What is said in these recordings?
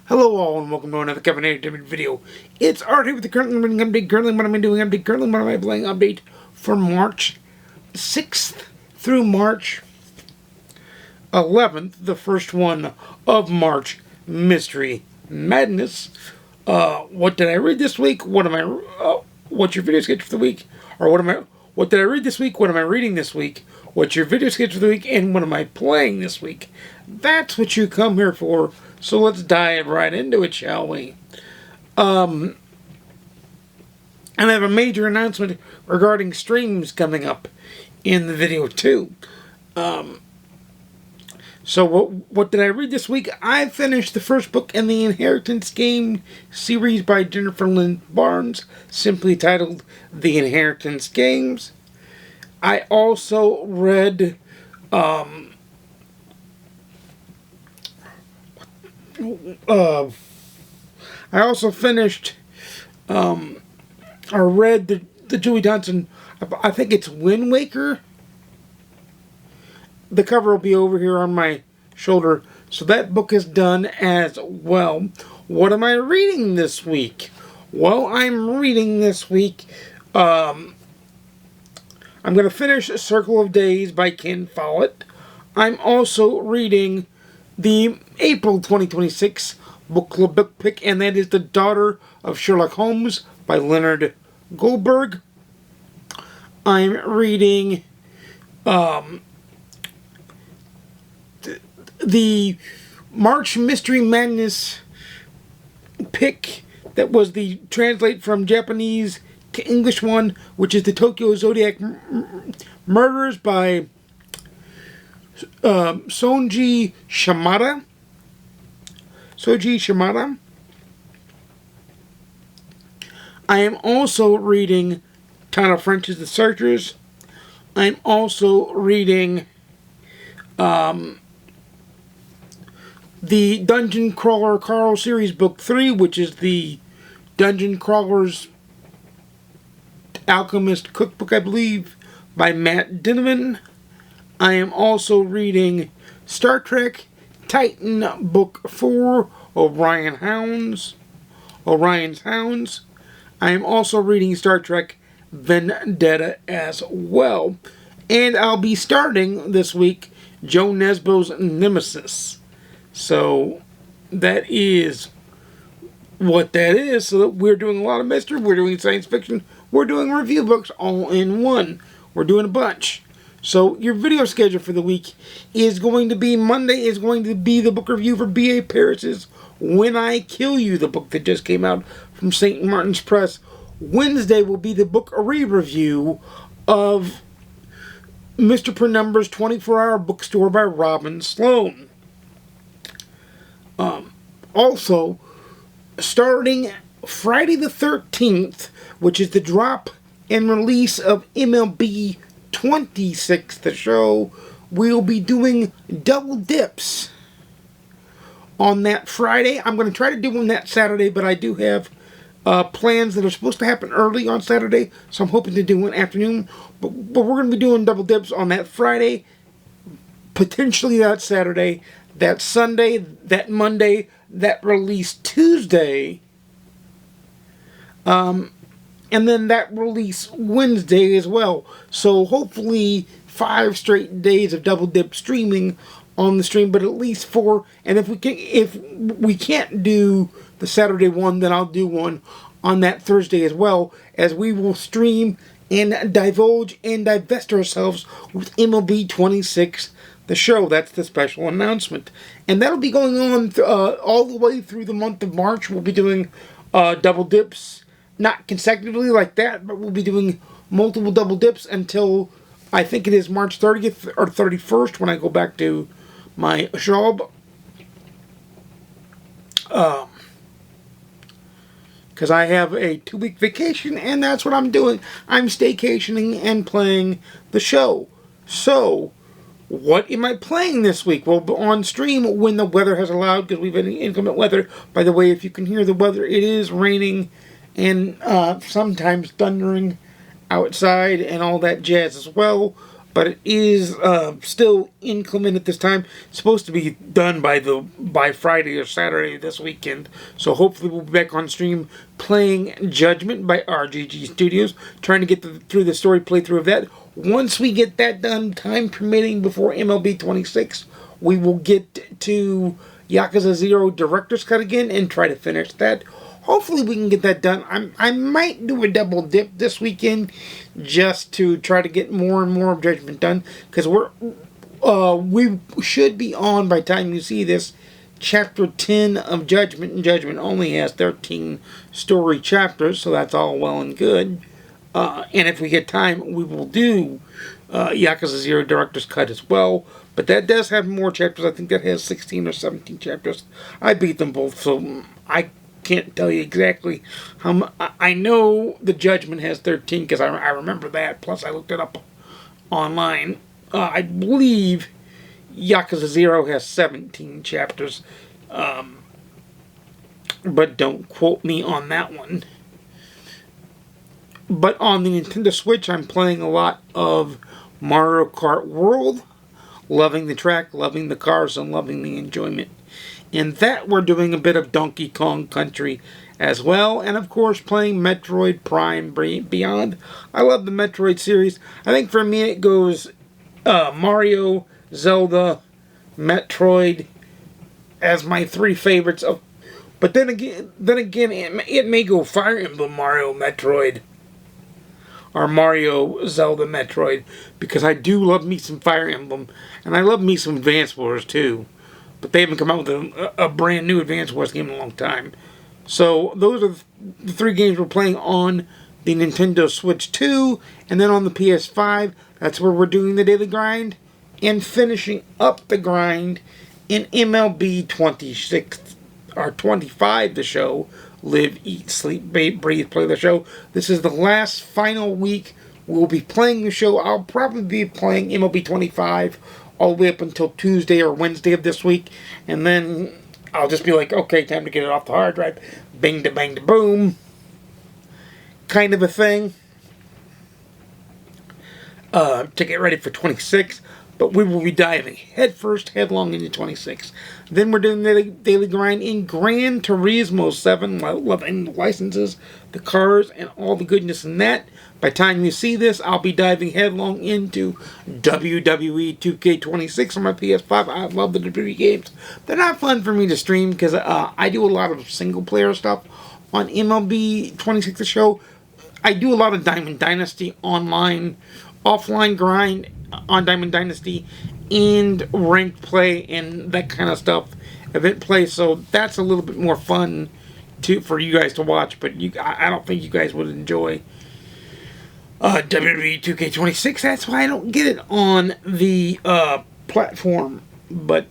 Hello all and welcome to another Kevin Entertainment video. It's Art here with the currently running update, currently what am I doing update, currently what am I playing update for March 6th through March 11th, the first one of March Mystery Madness. What did I read this week? What's your video schedule for the week? Or what did I read this week? What am I reading this week? What's your video schedule for the week? And what am I playing this week? That's what you come here for. So let's dive right into it, shall we? And I have a major announcement regarding streams coming up in the video too. So what did I read this week? I finished the first book in the Inheritance Game series by Jennifer Lynn Barnes, simply titled The Inheritance Games. I also read I also finished or read the Julie Johnson, I think it's Wind Waker. The cover will be over here on my shoulder. So that book is done as well. What am I reading this week? Well, I'm reading this week, I'm going to finish Circle of Days by Ken Follett. I'm also reading the April 2026 book club book pick, and that is The Daughter of Sherlock Holmes by Leonard Goldberg. I'm reading the March Mystery Madness pick that was the translate from Japanese to English one, which is the Tokyo Zodiac Murders by Soji Shimada. I am also reading Tana French's The Searchers. I'm also reading the Dungeon Crawler Carl series book 3, which is the Dungeon Crawler's Alchemist Cookbook, I believe, by Matt Dinovan. I am also reading Star Trek Titan Book 4, Orion's Hounds. I am also reading Star Trek Vendetta as well. And I'll be starting this week Joe Nesbo's Nemesis. So that is what that is. So we're doing a lot of mystery, we're doing science fiction, we're doing review books all in one. We're doing a bunch. So your video schedule for the week is going to be Monday is going to be the book review for B.A. Paris's When I Kill You, the book that just came out from St. Martin's Press. Wednesday will be the book re-review of Mr. Penumbra's 24-Hour Bookstore by Robin Sloan. Also, starting Friday the 13th, which is the drop and release of MLB 26, the show, we'll be doing double dips on that Friday. I'm going to try to do one that Saturday, but I do have plans that are supposed to happen early on Saturday, so I'm hoping to do one afternoon. But we're going to be doing double dips on that Friday, potentially that Saturday, that Sunday, that Monday, that release Tuesday, and then that release Wednesday as well. So hopefully 5 straight days of double dip streaming on the stream, but at least 4. And if we can't do the Saturday one, then I'll do one on that Thursday as well, as we will stream and divulge and divest ourselves with MLB 26, the show. That's the special announcement, and that'll be going on all the way through the month of March. We'll be doing double dips. Not consecutively like that, but we'll be doing multiple double dips until I think it is March 30th or 31st when I go back to my job. Because I have a 2-week vacation, and that's what I'm doing. I'm staycationing and playing the show. So, what am I playing this week? Well, on stream when the weather has allowed, because we've had inclement weather. By the way, if you can hear the weather, it is raining and sometimes thundering outside and all that jazz as well. but it is still inclement at this time. It's supposed to be done by Friday or Saturday this weekend. So hopefully we'll be back on stream playing Judgment by RGG Studios, trying to get through the story playthrough of that. Once we get that done, time permitting, before MLB 26, we will get to Yakuza 0 Director's Cut again and try to finish that. Hopefully we can get that done. I might do a double dip this weekend just to try to get more and more of Judgment done, because we should be on, by the time you see this, chapter 10 of Judgment, and Judgment only has 13 story chapters, so that's all well and good. And if we get time, we will do Yakuza 0 Director's Cut as well. But that does have more chapters. I think that has 16 or 17 chapters. I beat them both, so I can't tell you exactly how much. I know the Judgment has 13 because I remember that. Plus, I looked it up online. I believe Yakuza 0 has 17 chapters. But don't quote me on that one. But on the Nintendo Switch, I'm playing a lot of Mario Kart World. Loving the track, loving the cars, and loving the enjoyment. In that, we're doing a bit of Donkey Kong Country as well. And, of course, playing Metroid Prime Beyond. I love the Metroid series. I think for me it goes Mario, Zelda, Metroid as my three favorites. But then again, it may go Fire Emblem Mario, Metroid, or Mario, Zelda, Metroid, because I do love me some Fire Emblem, and I love me some Advance Wars too. But they haven't come out with a brand new Advance Wars game in a long time. So those are the three games we're playing on the Nintendo Switch 2, and then on the PS5, that's where we're doing the daily grind, and finishing up the grind in MLB 26, or 25, the show. Live, eat, sleep, breathe, play the show. This is the last final week we'll be playing the show. I'll probably be playing MLB 25 all the way up until Tuesday or Wednesday of this week. And then I'll just be like, okay, time to get it off the hard drive. Bing to bang to boom. Kind of a thing. To get ready for 26. But we will be diving headlong into 26. Then we're doing the daily grind in Gran Turismo 7, loving the licenses, the cars, and all the goodness in that. By the time you see this, I'll be diving headlong into WWE 2K26 on my PS5. I love the WWE games. They're not fun for me to stream because I do a lot of single-player stuff on MLB 26, the show. I do a lot of Diamond Dynasty online, offline grind on Diamond Dynasty, and ranked play and that kind of stuff, event play. So that's a little bit more fun for you guys to watch. But I don't think you guys would enjoy WWE 2K26. That's why I don't get it on the platform. But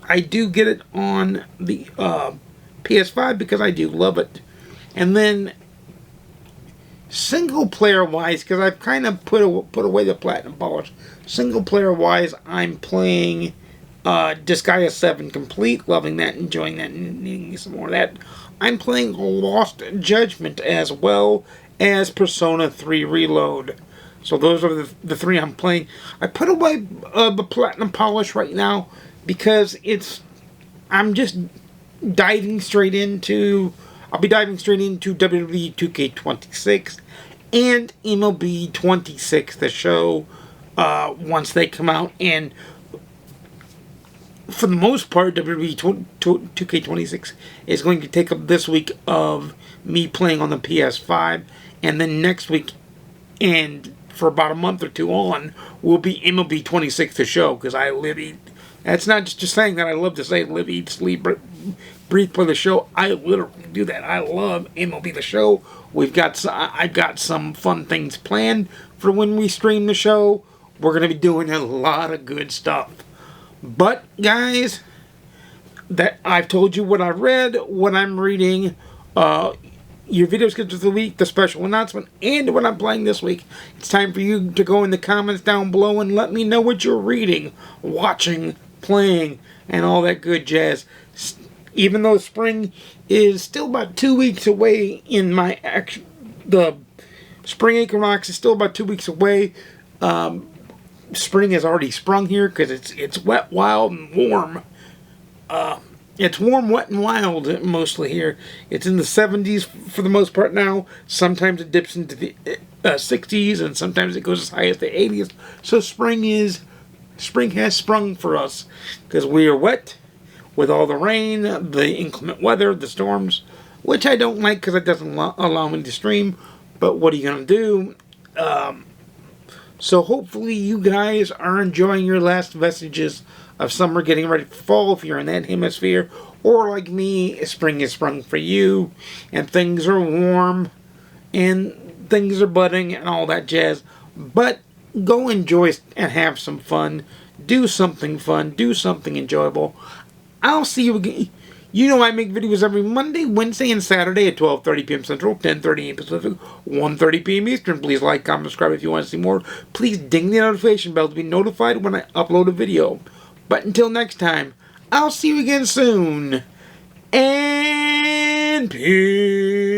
I do get it on the PS5 because I do love it. And then single player wise, because I've kind of put away the platinum polish. Single player wise, I'm playing Disgaea 7 Complete, loving that, enjoying that, and needing some more of that. I'm playing Lost Judgment as well as Persona 3 Reload. So those are the three I'm playing. I put away the platinum polish right now because I'm just diving straight into. I'll be diving straight into WWE 2K26 and MLB 26, the show, once they come out. And for the most part, WWE 2K26 is going to take up this week of me playing on the PS5. And then next week, and for about a month or two on, will be MLB 26, the show, because I live, eat. That's not just saying that. I love to say live, eat, sleep, breathe, play the show. I literally do that. I love MLB the show. I've got some fun things planned for when we stream the show. We're going to be doing a lot of good stuff. But guys, that I've told you what I read, what I'm reading, your video schedule of the week, the special announcement, and what I'm playing this week. It's time for you to go in the comments down below and let me know what you're reading, watching, playing, and all that good jazz. Even though spring is still about 2 weeks away the spring equinox is still about 2 weeks away. spring has already sprung here because it's wet, wild, and warm. It's warm, wet, and wild mostly here. It's in the 70s for the most part now. Sometimes it dips into the 60s, and sometimes it goes as high as the 80s. So spring has sprung for us because we are wet with all the rain, the inclement weather, the storms, which I don't like because it doesn't allow me to stream. But what are you gonna do? So hopefully you guys are enjoying your last vestiges of summer, getting ready for fall if you're in that hemisphere, or like me, spring has sprung for you, and things are warm, and things are budding, and all that jazz. But go enjoy and have some fun. Do something fun. Do something enjoyable. I'll see you again. You know I make videos every Monday, Wednesday, and Saturday at 12:30 p.m. Central, 10:30 a.m. Pacific, 1:30 p.m. Eastern. Please like, comment, subscribe if you want to see more. Please ding the notification bell to be notified when I upload a video. But until next time, I'll see you again soon. And peace.